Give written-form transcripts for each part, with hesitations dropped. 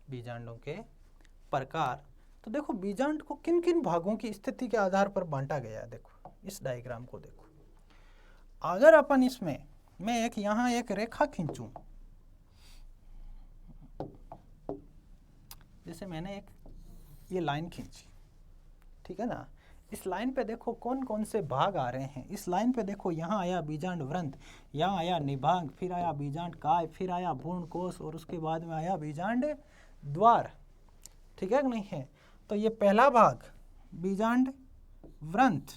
बीजांडों के प्रकार। तो देखो बीजांड को किन किन भागों की स्थिति के आधार पर बांटा गया है। देखो इस डायग्राम को देखो, अगर अपन इसमें मैं एक यहाँ एक रेखा खींचूं, जैसे मैंने एक ये लाइन खींची, ठीक है ना। इस लाइन पे देखो कौन कौन से भाग आ रहे हैं। इस लाइन पे देखो यहाँ आया बीजांड व्रंत, यहाँ आया निभाग, फिर आया बीजांड काय, फिर आया भ्रूण कोश और उसके बाद में आया बीजांड द्वार, ठीक है कि नहीं है। तो ये पहला भाग बीजांड व्रंत,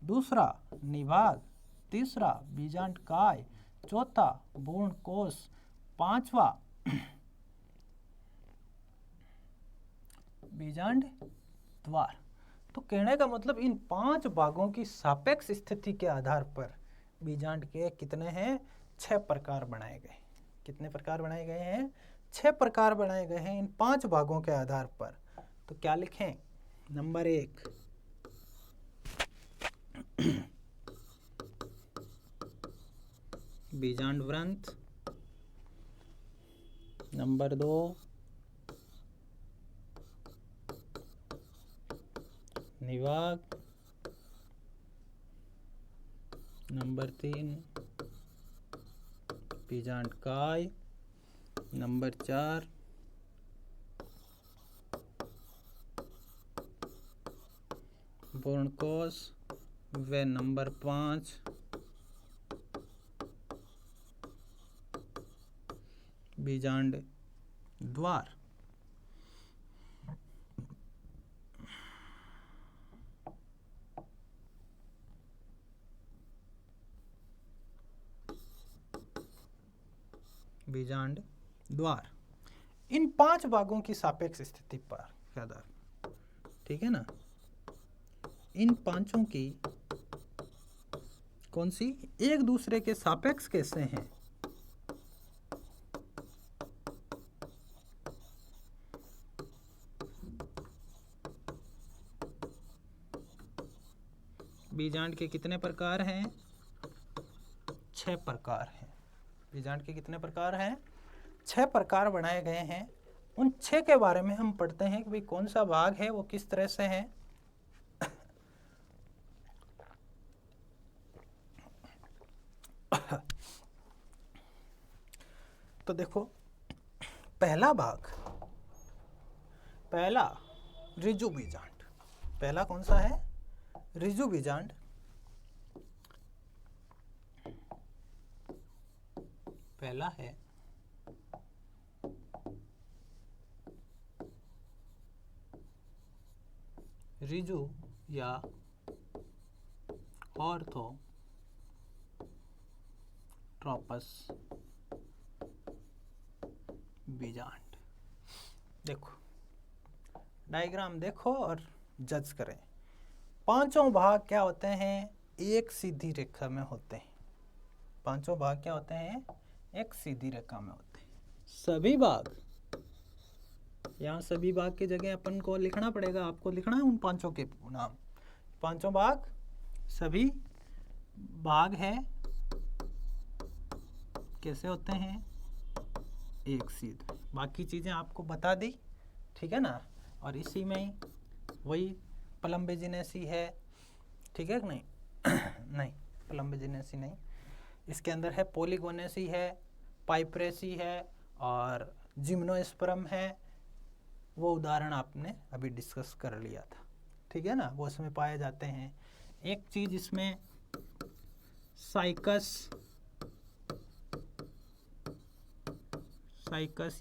दूसरा निभाग, तीसरा बीजांड काय, चौथा भ्रूण कोश, पांचवा बीजांड द्वार। तो कहने का मतलब इन 5 भागों की सापेक्ष स्थिति के आधार पर बीजांड के कितने हैं, 6 प्रकार बनाए गए। कितने प्रकार बनाए गए हैं, 6 प्रकार बनाए गए हैं इन 5 भागों के आधार पर। तो क्या लिखें, नंबर 1 बीजांड व्रंत, नंबर 2 निभाग, नंबर 3 बीजांड काय, नंबर 4 भ्रूण कोश व नंबर 5 बीजांड द्वार। बीजांड द्वार इन 5 भागों की सापेक्ष स्थिति पर के आधार, ठीक है ना। इन पांचों की कौन सी एक दूसरे के सापेक्ष कैसे हैं, बीजांड के कितने प्रकार हैं, 6 प्रकार हैं। बीजांड के कितने प्रकार हैं, 6 प्रकार बनाए गए हैं। उन 6 के बारे में हम पढ़ते हैं कि भाई कौन सा भाग है वो किस तरह से है। तो देखो पहला भाग, पहला ऋजु बीजांड, पहला कौन सा है, ऋजु बीजांड। पहला है ऋजु या ऑर्थोट्रोपस बीजांड। देखो डायग्राम देखो और जज करें। पांचों भाग क्या होते हैं, एक सीधी रेखा में होते हैं। पांचों भाग क्या होते हैं, एक सीधी रेखा में होते हैं। सभी भाग, यहाँ सभी भाग की जगह अपन को लिखना पड़ेगा, आपको लिखना है उन पांचों के नाम। पांचों भाग सभी भाग है कैसे होते हैं, एक सीध। बाकी चीजें आपको बता दी, ठीक है ना। और इसी में वही प्लम्बेजिनेसी है, ठीक है कि नहीं नहीं प्लम्बेजिनेसी नहीं, इसके अंदर है पॉलीगोनेसी है, पाइप्रेसी है और जिम्नोस्पर्म है। वो उदाहरण आपने अभी डिस्कस कर लिया था, ठीक है ना, वो इसमें पाए जाते हैं। एक चीज इसमें साइकस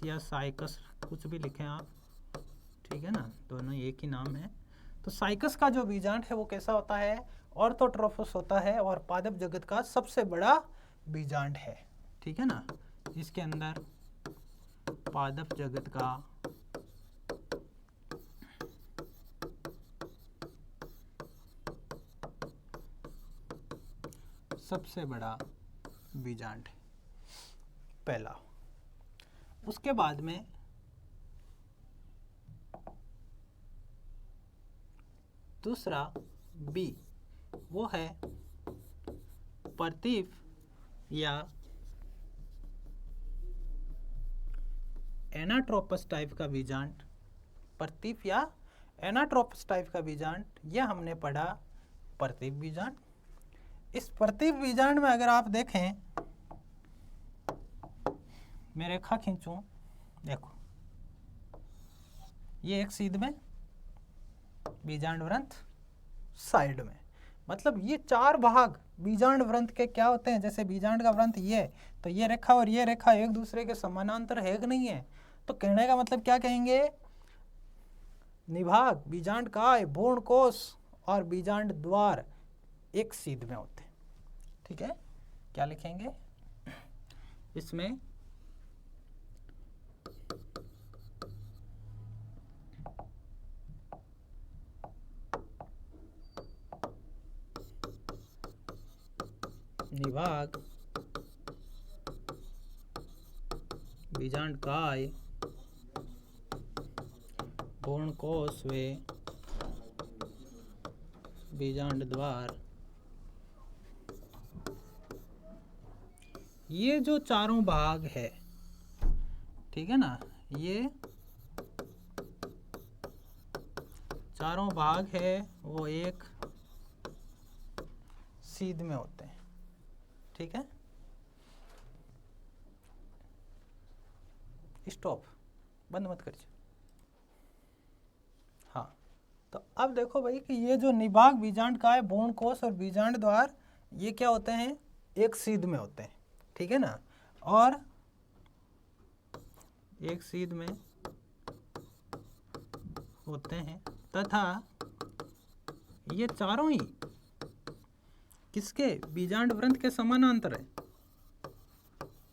या साइकस कुछ भी लिखें आप, ठीक है ना, दोनों एक ही नाम है। तो साइकस का जो बीजांड है वो कैसा होता है, ऑर्थोट्रोफस होता है और पादप जगत का सबसे बड़ा बीजांड है, ठीक है ना। इसके अंदर पादप जगत का सबसे बड़ा बीजांड है पहला। उसके बाद में दूसरा बी, वो है प्रतीफ या एनाट्रोपस टाइप का बीजांड, प्रतीप या एनाट्रोपस टाइप का बीजांड, यह हमने पढ़ा प्रतीप बीजांड। इस प्रतीप बीजांड में अगर आप देखें, मैं रेखा खींचूं, देखो ये एक सीध में बीजांड वृंत साइड में, मतलब ये चार भाग बीजांड वृंत के क्या होते हैं। जैसे बीजांड का वृंत ये, तो ये रेखा और ये रेखा एक दूसरे के समानांतर है कि नहीं है, तो कहने का मतलब क्या कहेंगे, निभाग, बीजांड काय, भ्रूण कोश और बीजांड द्वार एक सीध में होते हैं। ठीक है, क्या लिखेंगे इसमें, निभाग, बीजांड काय, भ्रूण कोश व बीजांड द्वार, ये जो चारों भाग है, ठीक है ना, ये चारों भाग है वो एक सीध में होते हैं। ठीक है, स्टॉप, बंद मत करिए। हाँ, तो अब देखो भाई कि ये जो निभाग, बीजांड काय, भ्रूण कोश और बीजांड द्वार, ये क्या होते हैं, एक सीध में होते हैं। ठीक है ना, और एक सीध में होते हैं तथा ये चारों ही किसके, बीजांड वृंत के समानांतर है।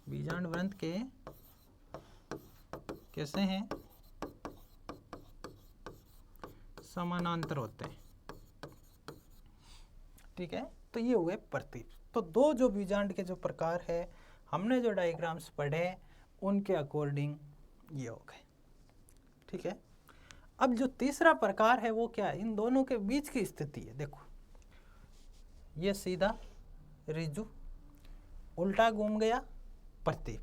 बीजांड वृंत के कैसे हैं, समानांतर होते हैं। ठीक है, तो ये हुए प्रतीप। तो दो जो बीजांड के जो प्रकार है, हमने जो डायग्राम्स पढ़े उनके अकॉर्डिंग ये हो गए। ठीक है, अब जो तीसरा प्रकार है वो क्या है, इन दोनों के बीच की स्थिति है। देखो ये सीधा रिजु, उल्टा घूम गया प्रतीप।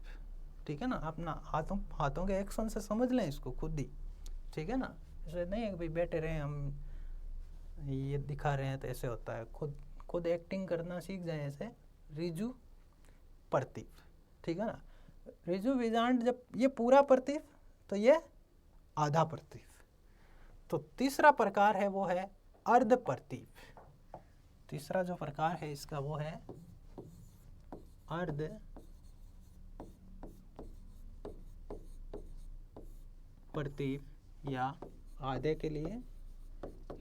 ठीक है ना, अपना हाथों के एक्शन से समझ लें इसको खुद ही। ठीक है ना, ऐसे नहीं है कि भाई बैठे रहे हम ये दिखा रहे हैं तो ऐसे होता है, खुद एक्टिंग करना सीख जाए। ऐसे रिजु प्रतीप, ठीक है ना, रिजु बीजांड जब ये पूरा प्रतीप तो ये आधा प्रतीप। तो तीसरा प्रकार है वो है अर्ध प्रतीप। तीसरा जो प्रकार है इसका वो है अर्ध प्रतीप या आधे के लिए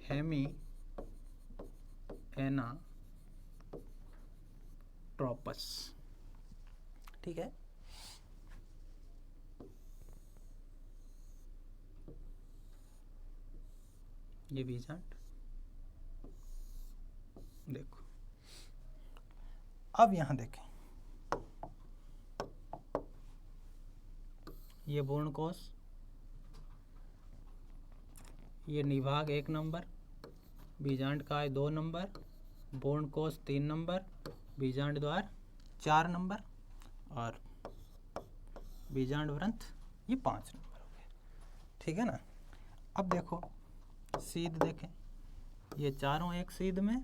हेमी एना ट्रोपस। ठीक है, ये बीजांड देखो। अब यहां देखें, ये भ्रूण कोश, ये निभाग 1 नंबर, बीजांड काय 2 नंबर, भ्रूण कोश 3 नंबर, बीजांड द्वार 4 नंबर और बीजांड वृंत ये 5 नंबर हो गए। ठीक है ना, अब देखो सीध देखें, ये चारों एक सीध में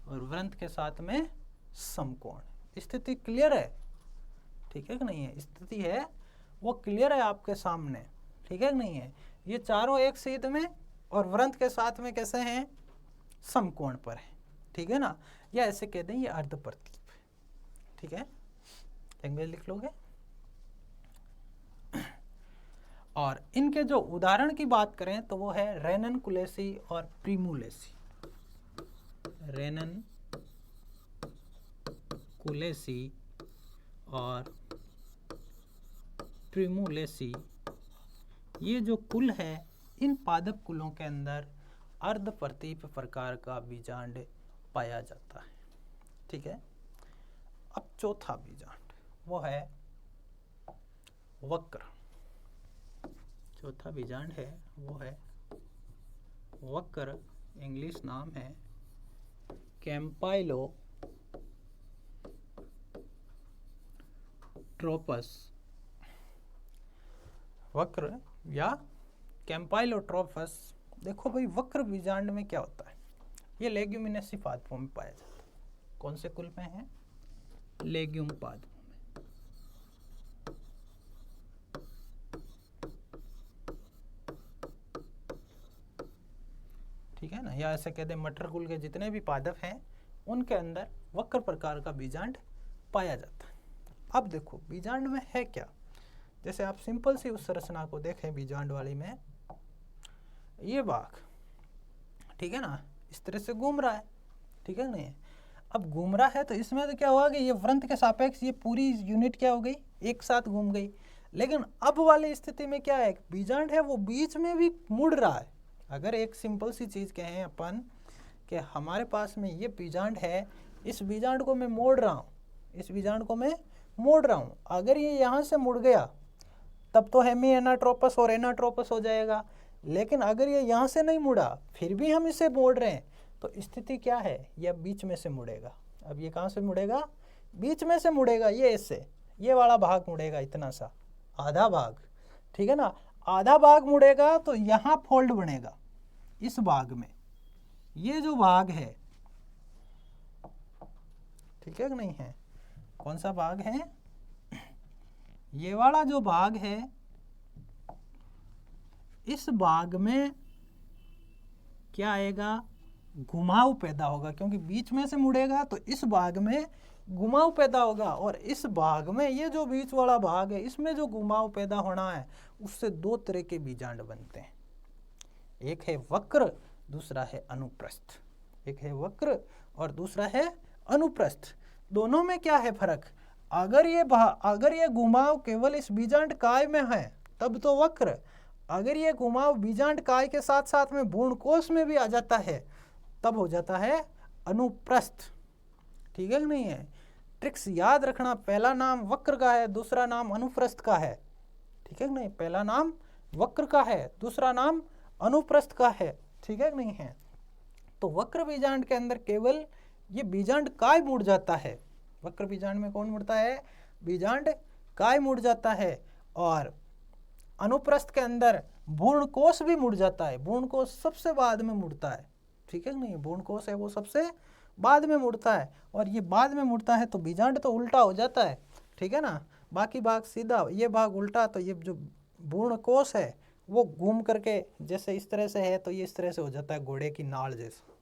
और वृंत के साथ में समकोण। स्थिति क्लियर है, ठीक है कि नहीं है, स्थिति है वो क्लियर है आपके सामने। ठीक है कि नहीं है, ये चारों एक सीध में और वृंत के साथ में कैसे हैं, समकोण पर है। ठीक है ना, या ऐसे कह दें ये अर्ध प्रतीप। ठीक है, लैंग्वेज लिख लोगे। और इनके जो उदाहरण की बात करें तो वो है रेनन कुलेसी और प्रीमुलेसी। रेनन कुलेसी और प्रीमुलेसी, ये जो कुल है, इन पादप कुलों के अंदर अर्ध प्रतीप प्रकार का बीजांड पाया जाता है। ठीक है, अब चौथा बीजांड वो है वक्र। चौथा बीजांड है वो है वक्र, इंग्लिश नाम है कैम्पाइलो ट्रोपस। वक्र या कैम्पाइलोट्रोपस। देखो भाई वक्र बीजांड में क्या होता है, ये लेग्यूमिनेसी पादपों में पाया जाता है। कौन से कुल में है? लेग्यूम पादपों में। ठीक है ना, या ऐसे कह दे मटर कुल के जितने भी पादप हैं उनके अंदर वक्र प्रकार का बीजांड पाया जाता है। अब देखो बीजांड में है क्या, जैसे आप सिंपल सी उस संरचना को देखें बीजांड वाली में, ये बाघ ठीक है ना इस तरह से घूम रहा है, ठीक है नहीं, अब घूम रहा है तो इसमें तो क्या हुआ कि ये वृंत के सापेक्ष ये पूरी यूनिट क्या हो गई, एक साथ घूम गई। लेकिन अब वाली स्थिति में क्या है, बीजांड है वो बीच में भी मुड़ रहा है। अगर एक सिंपल सी चीज़ कहें अपन कि हमारे पास में ये बीजांड है, इस बीजांड को मैं मोड़ रहा हूँ, इस बीजांड को मैं मोड़ रहा हूँ, अगर ये यहाँ से मुड़ गया तब तो हेमी एनाट्रोपस और एनाट्रोपस हो जाएगा। लेकिन अगर ये यहाँ से नहीं मुड़ा फिर भी हम इसे मोड़ रहे हैं तो स्थिति क्या है, यह बीच में से मुड़ेगा। अब ये कहाँ से मुड़ेगा, बीच में से मुड़ेगा, ये इससे ये वाला भाग मुड़ेगा, इतना सा आधा भाग, ठीक है ना, आधा भाग मुड़ेगा तो यहाँ फोल्ड बनेगा इस भाग में, ये जो भाग है, ठीक है कि नहीं है, कौन सा भाग है, ये वाला जो भाग है, इस भाग में क्या आएगा, घुमाव पैदा होगा, क्योंकि बीच में से मुड़ेगा तो इस भाग में घुमाव पैदा होगा। और इस भाग में ये जो बीच वाला भाग है इसमें जो घुमाव पैदा होना है उससे दो तरह के बीजांड बनते हैं, एक है वक्र, दूसरा है अनुप्रस्थ। एक है वक्र और दूसरा है अनुप्रस्थ। दोनों में क्या है फर्क, अगर ये घुमाव केवल इस बीजांड काय में है तब तो वक्र, अगर ये घुमाव बीजांड काय के साथ साथ में भ्रूणकोश में भी आ जाता है तब हो जाता है अनुप्रस्थ। ठीक है कि नहीं है, ट्रिक्स याद रखना, पहला नाम वक्र का है, दूसरा नाम अनुप्रस्थ का है, ठीक है कि नहीं, पहला नाम वक्र का है, दूसरा नाम अनुप्रस्थ का है, ठीक है कि नहीं है। तो वक्र बीजांड के अंदर केवल ये बीजांड काय मुड़ जाता है, वक्र बीजांड में कौन मुड़ता है, बीजांड काय मुड़ जाता है, और अनुप्रस्थ के अंदर भ्रूणकोश भी मुड़ जाता है, भ्रूणकोश सबसे बाद में मुड़ता है, ठीक है कि नहीं, भ्रूणकोश है वो सबसे बाद में मुड़ता है, और ये बाद में मुड़ता है तो बीजांड तो उल्टा हो जाता है, ठीक है ना, बाकी भाग सीधा, ये भाग उल्टा, तो ये जो भ्रूणकोश है वो घूम करके जैसे इस तरह से है तो ये इस तरह से हो जाता है घोड़े की नाल जैसा,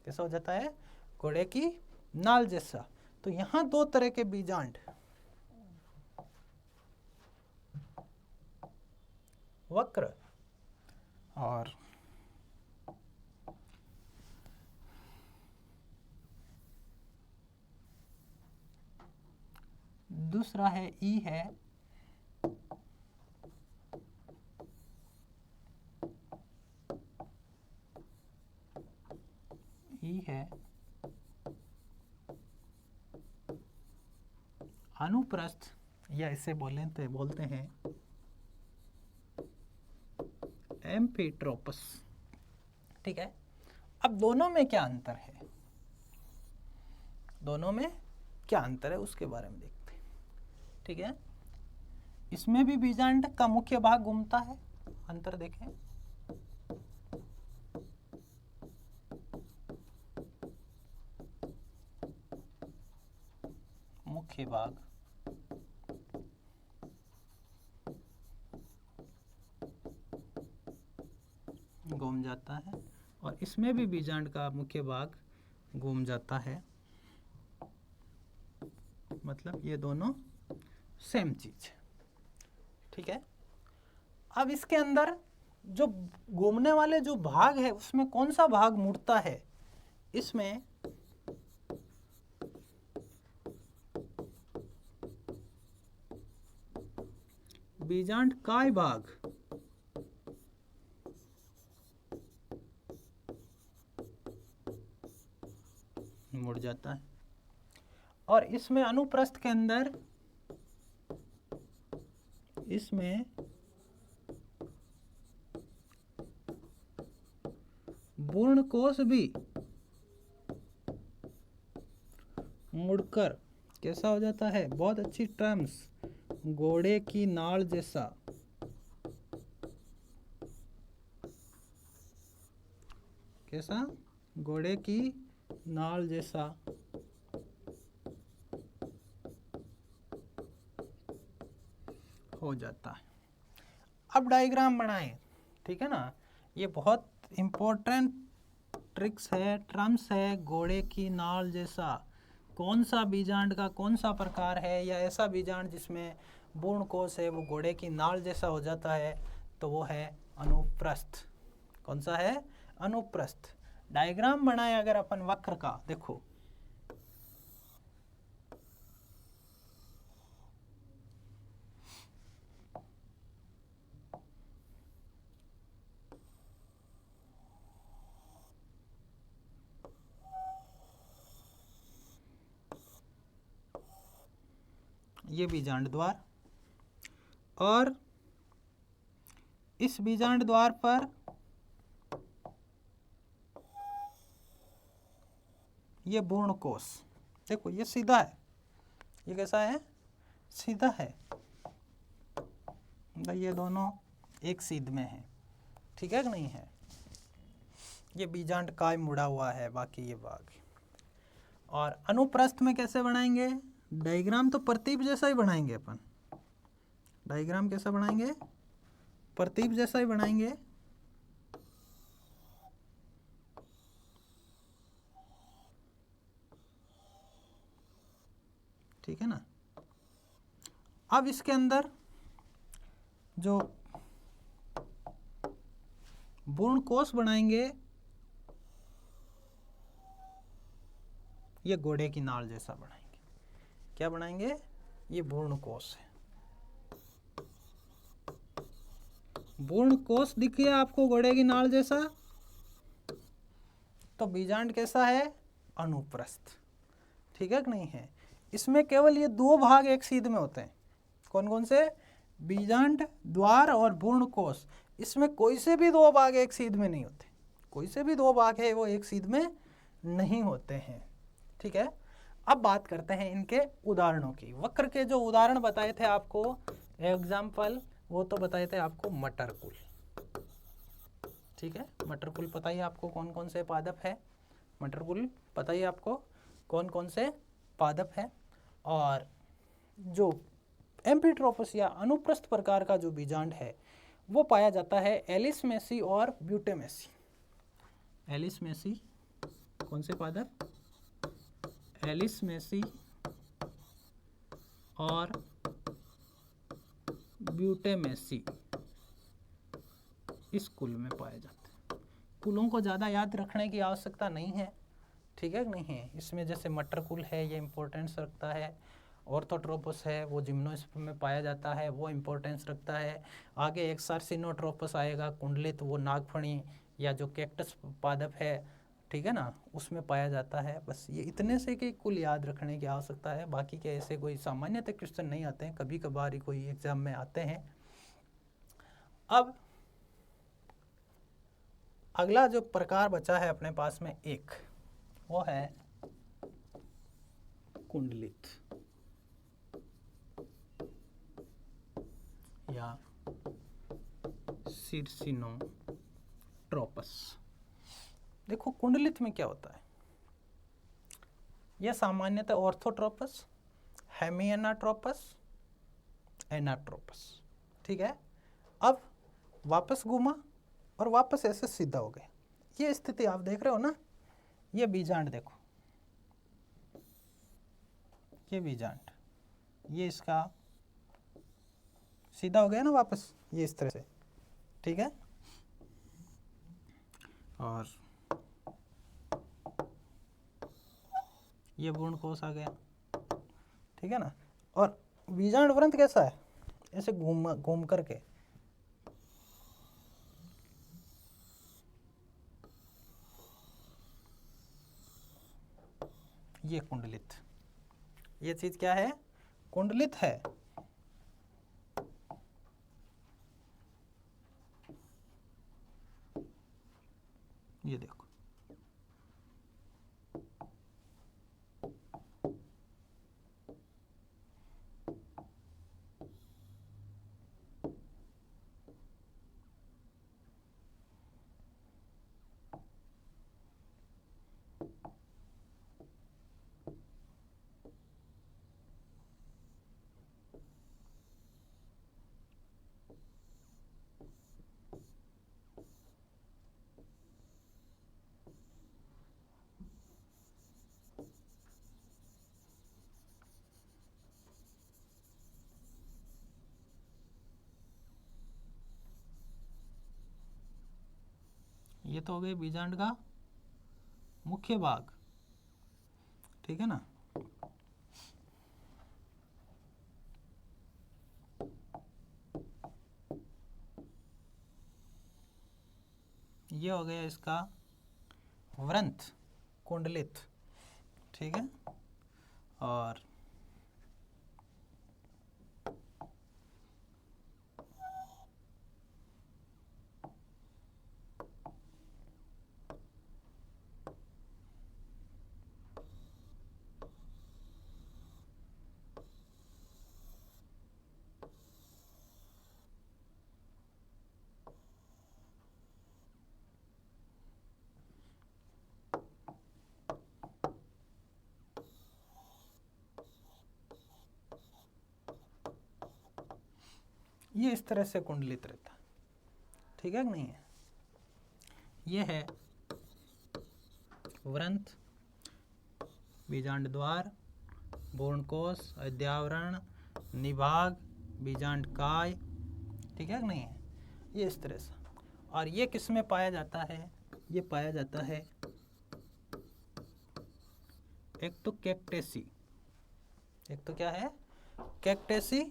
कैसा हो जाता है, घोड़े की नाल जैसा। तो यहाँ दो तरह के बीजांड, वक्र और दूसरा है ई है, ई है अनुप्रस्थ, या इसे बोलते हैं एम्फिट्रोपस, ठीक है। अब दोनों में क्या अंतर है, दोनों में क्या अंतर है उसके बारे में देखते हैं, ठीक है। इसमें भी बीजांड का मुख्य भाग घूमता है, अंतर देखें, मुख्य भाग घूम जाता है, और इसमें भी बीजांड का मुख्य भाग घूम जाता है, मतलब ये दोनों सेम चीज है, ठीक है। अब इसके अंदर जो घूमने वाले जो भाग है उसमें कौन सा भाग मुड़ता है, इसमें बीजांड काय भाग मुड़ जाता है, और इसमें अनुप्रस्थ के अंदर इसमें भ्रूणकोश भी मुड़कर कैसा हो जाता है, बहुत अच्छी टर्म्स, घोड़े की नाल जैसा, कैसा? घोड़े की नाल जैसा। हो जाता है। अब डायग्राम बनाएं, ठीक है ना। ये बहुत इम्पोर्टेंट ट्रिक्स है, टर्म्स है। घोड़े की नाल जैसा, कौन सा बीजांड का कौन सा प्रकार है, या ऐसा बीजांड जिसमें पूर्ण कोश है वो घोड़े की नाल जैसा हो जाता है, तो वो है अनुप्रस्थ। कौन सा है? अनुप्रस्थ। डायग्राम बनाए अगर अपन वक्र का, देखो ये बीजांड द्वार, और इस बीजांड द्वार पर ये पूर्ण कोश। देखो ये सीधा है, ये कैसा है? सीधा है। ये दोनों एक सीध में है, ठीक है कि नहीं है? ये बीजांड काय मुड़ा हुआ है, बाकी ये भाग। और अनुप्रस्थ में कैसे बनाएंगे? डायग्राम तो प्रतीप जैसा ही बनाएंगे अपन। डायग्राम कैसा बनाएंगे? प्रतीप जैसा ही बनाएंगे। ठीक है ना। अब इसके अंदर जो पूर्ण कोश बनाएंगे, ये घोड़े की नाल जैसा बनाएंगे। क्या बनाएंगे? ये पूर्ण कोश है। पूर्ण कोश दिख गया आपको घोड़े की नाल जैसा, तो बीजांड कैसा है? अनुप्रस्थ। ठीक है कि नहीं है? इसमें केवल ये दो भाग एक सीध में होते हैं। कौन कौन से? बीजांड द्वार और पूर्ण कोश। इसमें कोई से भी दो भाग एक सीध में नहीं होते। कोई से भी दो भाग है वो एक सीध में नहीं होते हैं। ठीक है। अब बात करते हैं इनके उदाहरणों की। वक्र के जो उदाहरण बताए थे आपको, एग्जाम्पल, वो तो बताए थे आपको मटरकुल। ठीक है, मटरकुल पता ही आपको कौन कौन से पादप है। मटरकुल पता ही आपको कौन कौन से पादप है। और जो एम्फिट्रोपस या अनुप्रस्थ प्रकार का जो बीजांड है वो पाया जाता है एलिस मेसी और ब्यूटेमेसी। एलिस मेसी, कौन से पादप? एलिस मेसी और ब्यूटेमेसी इस कुल में पाए जाते हैं। कुलों को ज़्यादा याद रखने की आवश्यकता नहीं है। ठीक है कि नहीं है? इसमें जैसे मटरकुल है ये इम्पोर्टेंस रखता है, ऑर्थोट्रोपस है वो जिम्नोस्पर्म में पाया जाता है, वो इम्पोर्टेंस रखता है। आगे एक सार्सिनोट्रोपस आएगा, कुंडलित, वो नागफणी या जो कैक्टस पादप है, ठीक है ना, उसमें पाया जाता है। बस ये इतने से कि कुल याद रखने की आवश्यकता है। बाकी के ऐसे कोई सामान्यतः क्वेश्चन नहीं आते हैं, कभी कभार ही कोई एग्जाम में आते हैं। अब अगला जो प्रकार बचा है अपने पास में एक, वो है कुंडलित या सिरसिनोट्रोपस। देखो कुंडलित में क्या होता है, यह सामान्यतः ऑर्थोट्रोपस, हेमिएनाट्रोपस, एनाट्रोपस। ठीक है। अब वापस घूमा और वापस ऐसे सीधा हो गया। ये स्थिति आप देख रहे हो ना, ये बीजांड देखो, ये बीजांड, ये इसका सीधा हो गया ना वापस, ये इस तरह से। ठीक है। और ये पूर्ण कोश आ गया। ठीक है ना। और बीजांड वृंत कैसा है? ऐसे घूम घूम करके, ये कुंडलित। ये चीज क्या है? कुंडलित है। ये देखो, ये तो हो गए बीजांड का मुख्य भाग, ठीक है ना। ये हो गया इसका वृंत कुंडलित, ठीक है। और ये इस तरह से कुंडलित रहता है, ठीक है कि नहीं है। ये है वृंत, बीजांड द्वार, भ्रूणकोश, अध्यावरण, निभाग, बीजांड काय, ठीक है कि नहीं है। ये इस तरह से। और ये किस में पाया जाता है, ये पाया जाता है एक तो कैक्टेसी, एक तो क्या है कैक्टेसी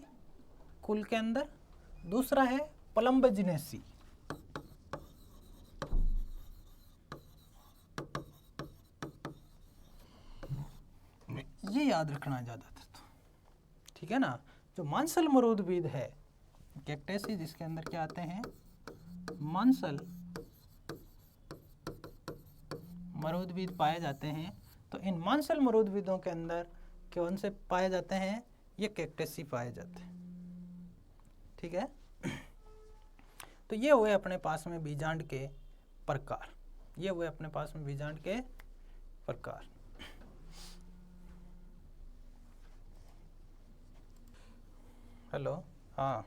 कुल के अंदर, दूसरा है पलम्बजिनेसी। ये याद रखना ज़्यादातर, ठीक है ना। जो मांसल मरूदभिद है कैक्टेसी, जिसके अंदर क्या आते हैं मांसल मरूदभिद पाए जाते हैं। तो इन मांसल मरूदभिदों के अंदर कौन से पाए जाते हैं, ये कैक्टेसी पाए जाते हैं, ठीक है। तो ये हुए अपने पास में बीजांड के प्रकार, ये हुए अपने पास में बीजांड के प्रकार। हेलो, हाँ।